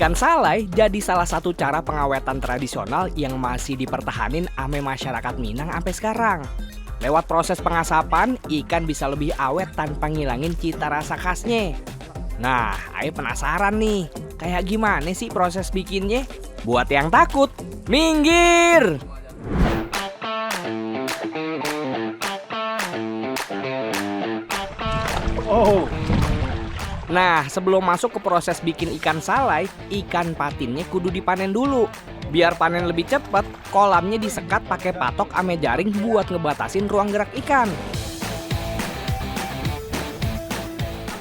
Ikan salai jadi salah satu cara pengawetan tradisional yang masih dipertahanin ame masyarakat Minang sampai sekarang. Lewat proses pengasapan, ikan bisa lebih awet tanpa ngilangin cita rasa khasnya. Nah, ayo penasaran nih, kayak gimana sih proses bikinnya? Buat yang takut, minggir! Oh. Nah, sebelum masuk ke proses bikin ikan salai, ikan patinnya kudu dipanen dulu. Biar panen lebih cepat, kolamnya disekat pakai patok ame jaring buat ngebatasin ruang gerak ikan.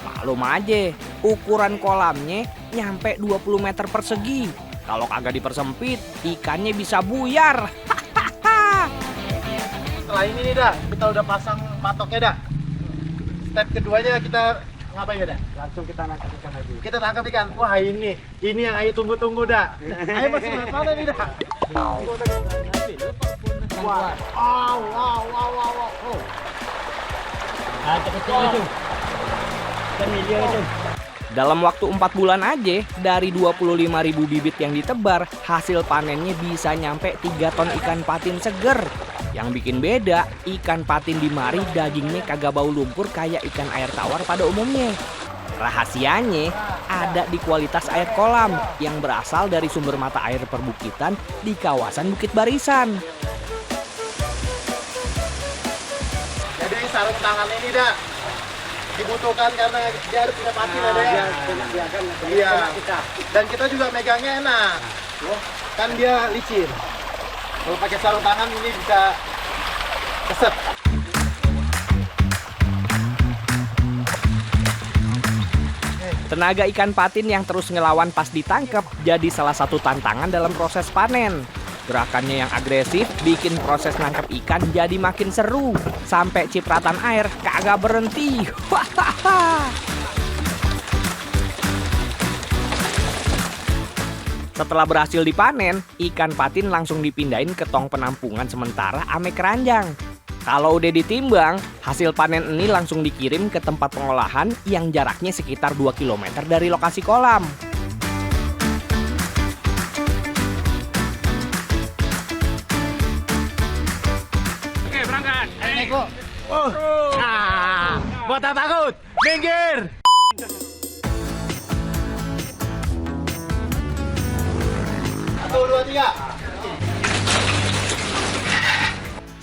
Maklum aja, ukuran kolamnya nyampe 20 meter persegi. Kalau kagak dipersempit, ikannya bisa buyar. Setelah ini nih dah, kita udah pasang patoknya dah. Step keduanya kita ngapain ya dah? Langsung kita nangkap ikan lagi. Kita tangkap ikan. Wah ini yang Ayu tunggu-tunggu dah. Ayo masih mana nih dah? Wah, wow. Ah, kecil itu. Ikan miliar itu. Dalam waktu 4 bulan aja, dari 25.000 bibit yang ditebar, hasil panennya bisa nyampe 3 ton ikan patin seger. Yang bikin beda, ikan patin di mari dagingnya kagak bau lumpur kayak ikan air tawar pada umumnya. Rahasianya ada di kualitas air kolam yang berasal dari sumber mata air perbukitan di kawasan Bukit Barisan. Jadi sarung tangan ini dah dibutuhkan karena dia harus punya patin ada ya. Iya. Dan kita juga megangnya enak. Kan dia licin. Kalau pakai sarung tangan ini bisa keset. Tenaga ikan patin yang terus ngelawan pas ditangkap jadi salah satu tantangan dalam proses panen. Gerakannya yang agresif bikin proses nangkap ikan jadi makin seru. Sampai cipratan air kagak berhenti. Setelah berhasil dipanen, ikan patin langsung dipindahin ke tong penampungan sementara ame keranjang. Kalau udah ditimbang, hasil panen ini langsung dikirim ke tempat pengolahan yang jaraknya sekitar 2 km dari lokasi kolam. Oke, berangkat. Ayo Neko. Buat tak takut, minggir. 1, 2, 3.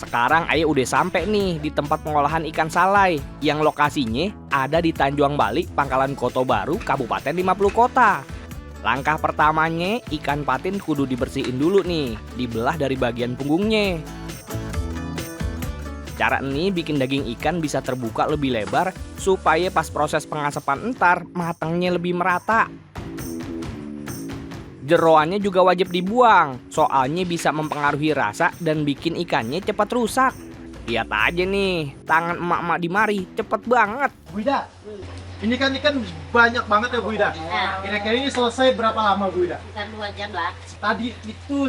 Sekarang Aye udah sampai nih di tempat pengolahan ikan salai yang lokasinya ada di Tanjuang Bali, Pangkalan Koto Baru, Kabupaten 50 Kota. Langkah pertamanya, ikan patin kudu dibersihin dulu nih, dibelah dari bagian punggungnya. Cara ini bikin daging ikan bisa terbuka lebih lebar supaya pas proses pengasapan entar matangnya lebih merata. Jeroannya juga wajib dibuang, soalnya bisa mempengaruhi rasa dan bikin ikannya cepat rusak. Lihat aja nih, tangan emak-emak di mari cepet banget. Bu Ida, ini kan ikan banyak banget ya Bu Ida. Kira-kira ini selesai berapa lama Bu Ida? Sekitar 2 jam lah. Tadi itu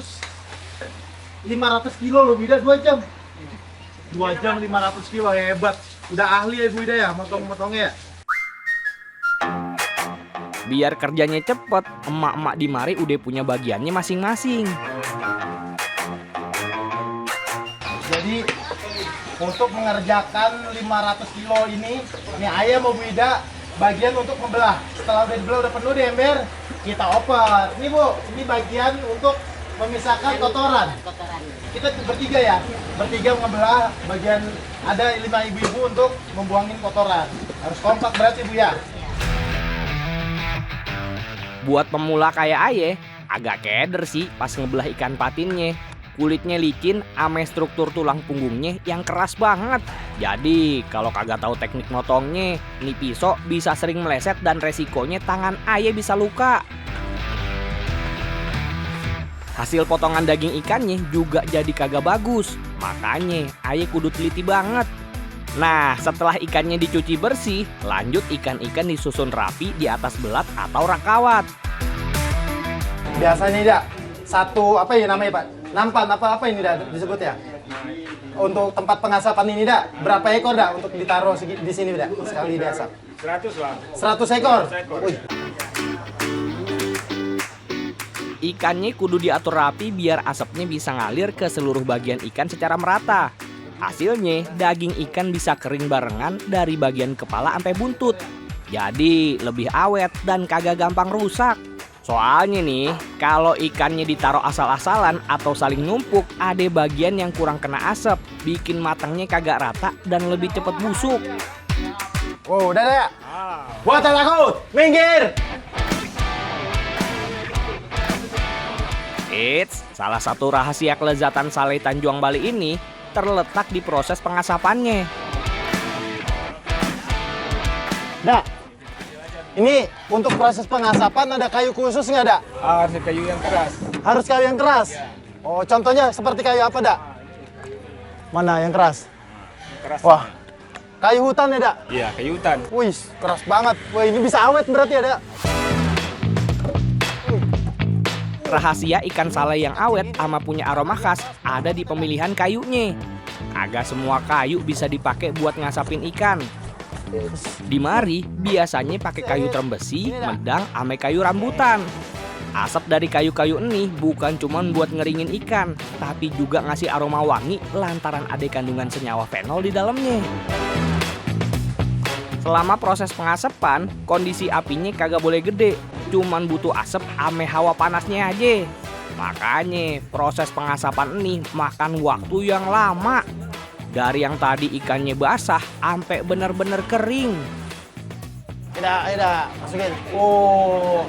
500 kilo loh Bu Ida, 2 jam. 2 jam 500 kilo, hebat. Udah ahli ya Bu Ida ya, motong-motongnya ya? Biar kerjanya cepet, emak-emak di mari udah punya bagiannya masing-masing. Jadi untuk mengerjakan 500 kilo ini ayam mau Bu Ida bagian untuk membelah. Setelah udah dibelah udah penuh di ember, kita oper. Ini Bu, ini bagian untuk memisahkan kotoran. Kita bertiga ya, bertiga membelah bagian, ada 5 ibu-ibu untuk membuangin kotoran. Harus kompak berarti Bu ya. Buat pemula kayak Aye, agak keder sih pas ngebelah ikan patinnya. Kulitnya licin, ame struktur tulang punggungnya yang keras banget. Jadi kalau kagak tahu teknik motongnya, ini pisau bisa sering meleset dan resikonya tangan Aye bisa luka. Hasil potongan daging ikannya juga jadi kagak bagus. Makanya Aye kudu teliti banget. Nah, setelah ikannya dicuci bersih, lanjut ikan-ikan disusun rapi di atas belat atau rak kawat. Biasanya dah satu apa ya namanya Pak? Nampan apa ini dah disebut ya? Untuk tempat pengasapan ini dah berapa ekor dah untuk ditaruh di sini dah sekali diasap? 100 lah. 100 ekor. 100 ekor. Wih. Ikannya kudu diatur rapi biar asapnya bisa ngalir ke seluruh bagian ikan secara merata. Hasilnya, daging ikan bisa kering barengan dari bagian kepala sampai buntut. Jadi lebih awet dan kagak gampang rusak. Soalnya nih, kalau ikannya ditaruh asal-asalan atau saling numpuk, ada bagian yang kurang kena asap, bikin matangnya kagak rata dan lebih cepet busuk. Wow, udah ya. Buat takut, minggir. Eits, salah satu rahasia kelezatan sale Tanjung Bali ini terletak di proses pengasapannya. Dak, ini untuk proses pengasapan ada kayu khusus nggak, Dak? Harus kayu yang keras. Harus kayu yang keras? Oh, contohnya seperti kayu apa, Dak? Mana yang keras? Keras. Wah, kayu hutan ya, Dak? Iya, kayu hutan. Wih, keras banget. Wah, ini bisa awet berarti ya, Dak? Rahasia ikan sale yang awet sama punya aroma khas ada di pemilihan kayunya. Agak semua kayu bisa dipakai buat ngasapin ikan. Di mari biasanya pakai kayu trembesi, medang, sama kayu rambutan. Asap dari kayu-kayu ini bukan cuma buat ngeringin ikan, tapi juga ngasih aroma wangi lantaran ada kandungan senyawa fenol di dalamnya. Selama proses pengasapan, kondisi apinya kagak boleh gede, cuman butuh asap ame hawa panasnya aja. Makanya proses pengasapan ini makan waktu yang lama. Dari yang tadi ikannya basah, sampai bener-bener kering. Ida, masukin. Oh,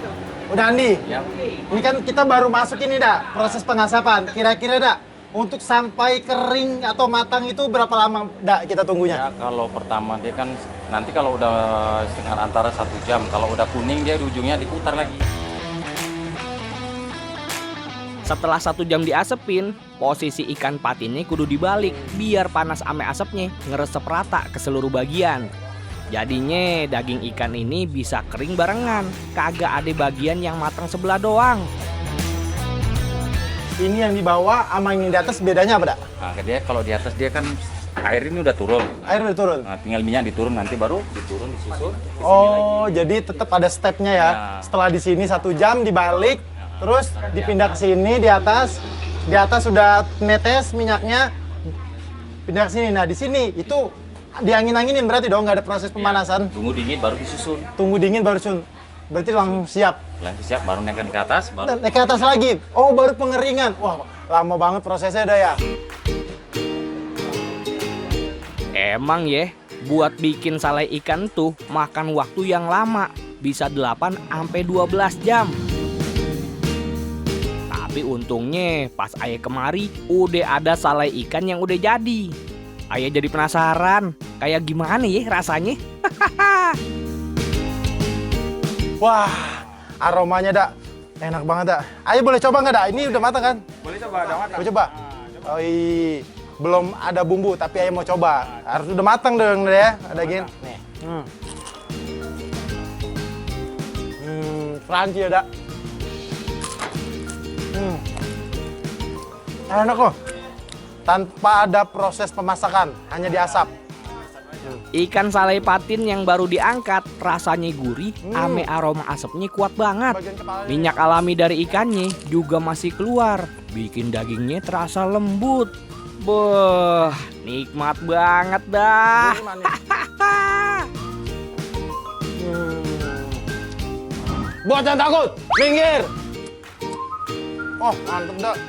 udah Andi. Ya. Ini kan kita baru masuk ini, Dak, proses pengasapan. Kira-kira, Dak, untuk sampai kering atau matang itu berapa lama, Dak, kita tunggunya? Ya, kalau pertama dia kan nanti kalau udah setengah antara 1 jam, kalau udah kuning dia di ujungnya diputar lagi. Setelah 1 jam diasepin, posisi ikan patinnya kudu dibalik biar panas ame asapnya ngeresep rata ke seluruh bagian. Jadinya daging ikan ini bisa kering barengan, kagak ada bagian yang matang sebelah doang. Ini yang di bawah sama yang di atas bedanya apa, Dak? Nah, dia kalau di atas dia kan air ini udah turun. Air udah turun. Nah, tinggal minyak diturun nanti baru diturun disusun. Oh, jadi tetap ada stepnya ya. Ya. Setelah di sini 1 jam dibalik, terus dipindah ke sini di atas sudah netes minyaknya, pindah ke sini. Nah di sini itu diangin-anginin berarti dong, nggak ada proses pemanasan. Tunggu dingin baru disusun. Tunggu dingin baru sun. Berarti langsung siap. Nanti siap baru naikkan ke atas baru. Naik ke atas lagi. Oh baru pengeringan. Wah lama banget prosesnya dah ya. Emang ya, buat bikin sale ikan tuh makan waktu yang lama, bisa 8-12 jam. Tapi untungnya pas ayah kemari udah ada sale ikan yang udah jadi. Ayah jadi penasaran, kayak gimana ya rasanya? Wah aromanya, Dak, enak banget, Dak. Ayo boleh coba nggak, Dak? Ini udah matang kan? Boleh coba, ada matang. Mau coba? Oh iya, belum ada bumbu tapi ayah mau coba. Harus udah matang dong ya, ada gini. Nih. Crunchy ya, Dak. Enak kok. Tanpa ada proses pemasakan, hanya diasap. Ikan sale patin yang baru diangkat rasanya gurih, ame aroma asapnya kuat banget. Bagian kepalanya. Minyak alami dari ikannya juga masih keluar, bikin dagingnya terasa lembut. Beuh, nikmat banget dah. Ini manis. Buat yang takut, minggir. Oh, mantep, Dak.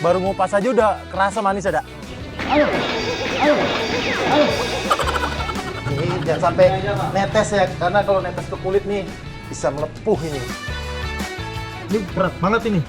Baru ngupas aja udah kerasa manis ya, Dak. Ini jangan sampai netes ya, karena kalau netes ke kulit nih bisa melepuh ini. Ini berat banget ini.